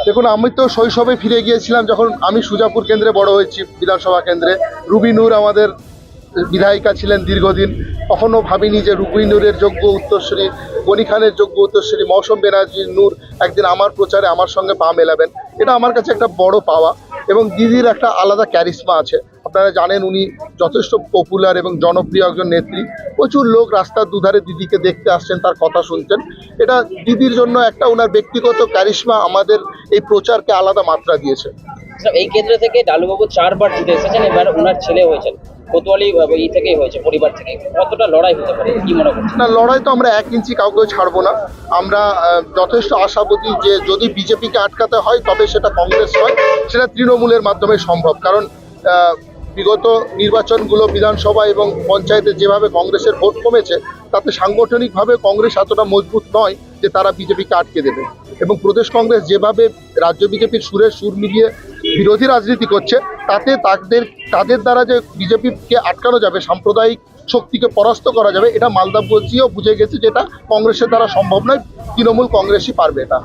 দেখুন, আমি তো শৈশবে ফিরে গিয়েছিলাম যখন আমি সুজাপুর কেন্দ্রে বড় হয়েছি, বিধানসভা কেন্দ্রে। রুবি নূর আমাদের বিধায়িকা ছিলেন দীর্ঘদিন। কখনো ভাবিনি যে রুবি নূরের যোগ্য উত্তরসূরি, গনি খানের যোগ্য উত্তরসূরি মৌসুম ব্যানার্জির নূর একদিন আমার প্রচারে আমার সঙ্গে পা মেলাবেন। এটা আমার কাছে একটা বড় পাওয়া। এবং দিদির একটা আলাদা ক্যারিশমা আছে। আপনারা জানেন উনি যথেষ্ট পপুলার এবং জনপ্রিয় একজন নেত্রী। প্রচুর লোক রাস্তার দুধারে দিদিকে দেখতে আসছেন, তার কথা শুনছেন। এটা দিদির জন্য একটা ওনার ব্যক্তিগত ক্যারিশমা আমাদের এই প্রচারকে আলাদা মাত্রা দিয়েছে। এই কেন্দ্র থেকে ডালুবাবু 4 বার জিতে এসেছেন, এবার ওনার ছেলে হয়েছেন, কোতোয়ালি এই থেকেই হয়েছে, পরিবার থেকে। কতটা লড়াই হতে পারে কি মনে করছেন? না, লড়াই তো আমরা 1 ইঞ্চি কাউকেও ছাড়বো না। আমরা যথেষ্ট আশাবাদী যে যদি বিজেপিকে আটকাতে হয় তবে সেটা কংগ্রেস নয়, সেটা তৃণমূলের মাধ্যমে সম্ভব। কারণ বিগত নির্বাচনগুলো বিধানসভা এবং পঞ্চায়েতে যেভাবে কংগ্রেসের ভোট কমেছে, তাতে সাংগঠনিকভাবে কংগ্রেস এতটা মজবুত নয় যে তারা বিজেপিকে আটকে দেবে। এবং প্রদেশ কংগ্রেস যেভাবে রাজ্য বিজেপির সুরের সুর মিলিয়ে বিরোধী রাজনীতি করছে, তাতে তাদের দ্বারা যে বিজেপিকে আটকানো যাবে, সাম্প্রদায়িক শক্তিকে পরাস্ত করা যাবে, এটা মালদা বুঝিয়েও বুঝে গেছে যেটা কংগ্রেসের দ্বারা সম্ভব নয়। তৃণমূল কংগ্রেসই পারবে এটা।